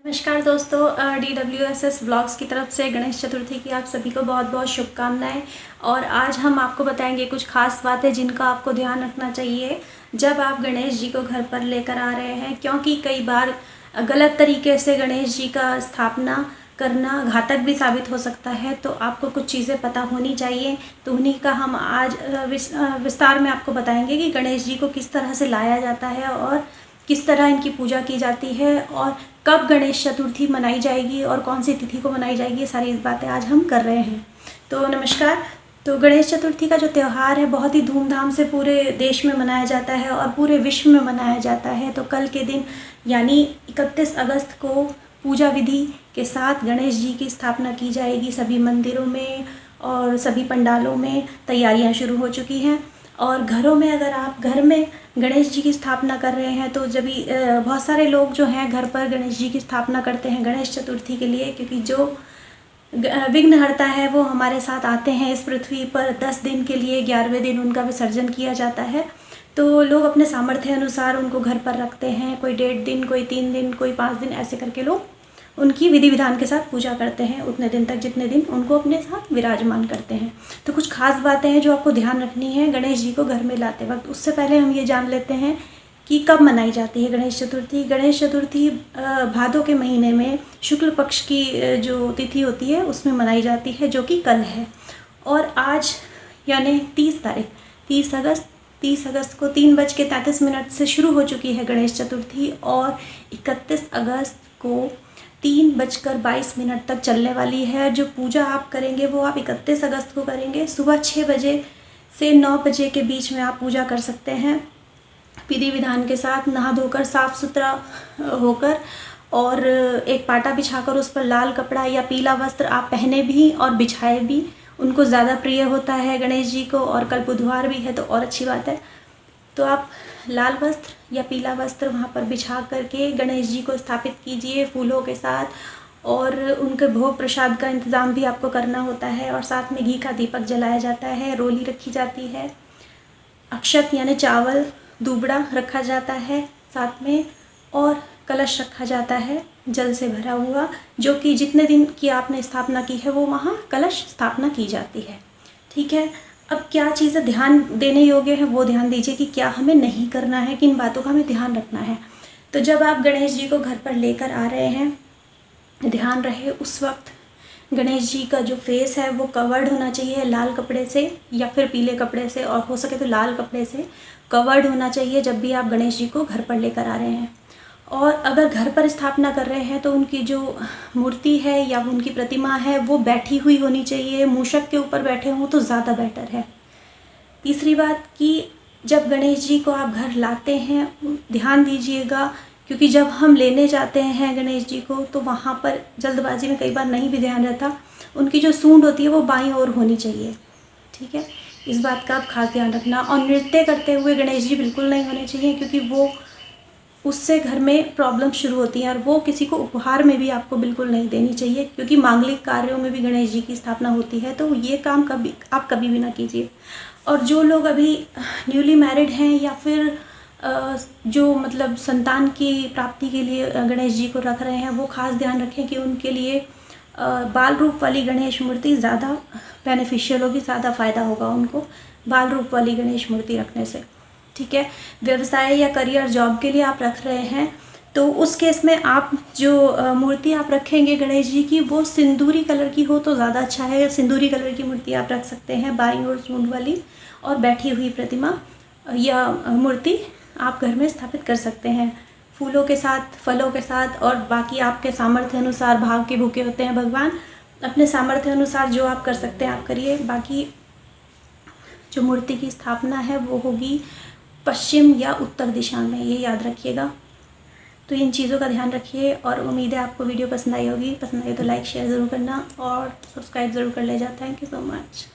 नमस्कार दोस्तों, DWSS blogs की तरफ से गणेश चतुर्थी की आप सभी को बहुत बहुत शुभकामनाएं। और आज हम आपको बताएंगे कुछ खास बातें जिनका आपको ध्यान रखना चाहिए जब आप गणेश जी को घर पर लेकर आ रहे हैं, क्योंकि कई बार गलत तरीके से गणेश जी का स्थापना करना घातक भी साबित हो सकता है। तो आपको कुछ चीज़ें पता होनी चाहिए, तो उन्हीं का हम आज विस्तार में आपको बताएंगे कि गणेश जी को किस तरह से लाया जाता है और किस तरह इनकी पूजा की जाती है और कब गणेश चतुर्थी मनाई जाएगी और कौन सी तिथि को मनाई जाएगी। ये सारी बातें आज हम कर रहे हैं। तो नमस्कार। तो गणेश चतुर्थी का जो त्यौहार है बहुत ही धूमधाम से पूरे देश में मनाया जाता है और पूरे विश्व में मनाया जाता है। तो कल के दिन यानी 31 अगस्त को पूजा विधि के साथ गणेश जी की स्थापना की जाएगी। सभी मंदिरों में और सभी पंडालों में तैयारियां शुरू हो चुकी हैं। और घरों में अगर आप घर में गणेश जी की स्थापना कर रहे हैं तो जब बहुत सारे लोग जो हैं घर पर गणेश जी की स्थापना करते हैं गणेश चतुर्थी के लिए, क्योंकि जो विघ्नहर्ता है वो हमारे साथ आते हैं इस पृथ्वी पर 10 दिन के लिए। 11वें दिन उनका विसर्जन किया जाता है। तो लोग अपने सामर्थ्य अनुसार उनको घर पर रखते हैं। कोई 1.5 दिन, कोई 3 दिन, कोई 5 दिन, ऐसे करके लोग उनकी विधि विधान के साथ पूजा करते हैं उतने दिन तक जितने दिन उनको अपने साथ विराजमान करते हैं। तो कुछ खास बातें हैं जो आपको ध्यान रखनी है गणेश जी को घर में लाते वक्त। उससे पहले हम ये जान लेते हैं कि कब मनाई जाती है गणेश चतुर्थी। गणेश चतुर्थी भादों के महीने में शुक्ल पक्ष की जो तिथि होती है उसमें मनाई जाती है, जो कि कल है। और आज यानी 30 अगस्त को 3:33 से शुरू हो चुकी है गणेश चतुर्थी और 31 अगस्त को 3:22 तक चलने वाली है। जो पूजा आप करेंगे वो आप 31 अगस्त को करेंगे। सुबह 6 बजे से 9 बजे के बीच में आप पूजा कर सकते हैं विधि विधान के साथ, नहा धोकर साफ़ सुथरा होकर, और एक पाटा बिछाकर उस पर लाल कपड़ा या पीला वस्त्र आप पहने भी और बिछाए भी। उनको ज़्यादा प्रिय होता है गणेश जी को, और कल बुधवार भी है तो और अच्छी बात है। तो आप लाल वस्त्र या पीला वस्त्र वहाँ पर बिछा करके गणेश जी को स्थापित कीजिए फूलों के साथ, और उनके भोग प्रसाद का इंतज़ाम भी आपको करना होता है। और साथ में घी का दीपक जलाया जाता है, रोली रखी जाती है, अक्षत यानी चावल दूबड़ा रखा जाता है साथ में, और कलश रखा जाता है जल से भरा हुआ, जो कि जितने दिन की आपने स्थापना की है वो वहाँ कलश स्थापना की जाती है। ठीक है। अब क्या चीज़ें ध्यान देने योग्य है वो ध्यान दीजिए कि क्या हमें नहीं करना है, किन बातों का हमें ध्यान रखना है। तो जब आप गणेश जी को घर पर लेकर आ रहे हैं, ध्यान रहे उस वक्त गणेश जी का जो फेस है वो कवर्ड होना चाहिए लाल कपड़े से या फिर पीले कपड़े से, और हो सके तो लाल कपड़े से कवर्ड होना चाहिए जब भी आप गणेश जी को घर पर लेकर आ रहे हैं। और अगर घर पर स्थापना कर रहे हैं तो उनकी जो मूर्ति है या उनकी प्रतिमा है वो बैठी हुई होनी चाहिए। मूषक के ऊपर बैठे हों तो ज़्यादा बेटर है। तीसरी बात कि जब गणेश जी को आप घर लाते हैं ध्यान दीजिएगा, क्योंकि जब हम लेने जाते हैं गणेश जी को तो वहाँ पर जल्दबाजी में कई बार नहीं भी ध्यान रहता, उनकी जो सूंड होती है वो बाईं ओर होनी चाहिए। ठीक है, इस बात का आप खास ध्यान रखना। और नृत्य करते हुए गणेश जी बिल्कुल नहीं होने चाहिए, क्योंकि वो उससे घर में प्रॉब्लम शुरू होती है, और वो किसी को उपहार में भी आपको बिल्कुल नहीं देनी चाहिए, क्योंकि मांगलिक कार्यों में भी गणेश जी की स्थापना होती है। तो ये काम कभी भी ना कीजिए। और जो लोग अभी न्यूली मैरिड हैं या फिर जो मतलब संतान की प्राप्ति के लिए गणेश जी को रख रहे हैं, वो खास ध्यान रखें कि उनके लिए बाल रूप वाली गणेश मूर्ति ज़्यादा बेनिफिशियल होगी, ज़्यादा फ़ायदा होगा उनको बाल रूप वाली गणेश मूर्ति रखने से। ठीक है। व्यवसाय या करियर जॉब के लिए आप रख रहे हैं तो उस केस में आप जो मूर्ति आप रखेंगे गणेश जी की वो सिंदूरी कलर की हो तो ज़्यादा अच्छा है। सिंदूरी कलर की मूर्ति आप रख सकते हैं, बाईं ओर सूंड वाली, और बैठी हुई प्रतिमा या मूर्ति आप घर में स्थापित कर सकते हैं फूलों के साथ, फलों के साथ। और बाकी आपके सामर्थ्य अनुसार, भाव के भूखे होते हैं भगवान, अपने सामर्थ्य अनुसार जो आप कर सकते हैं आप करिए। बाकी जो मूर्ति की स्थापना है वो होगी पश्चिम या उत्तर दिशा में, ये याद रखिएगा। तो इन चीज़ों का ध्यान रखिए, और उम्मीद है आपको वीडियो पसंद आई होगी। पसंद आई तो लाइक शेयर ज़रूर करना और सब्सक्राइब ज़रूर कर ले जाए। Thank you so much.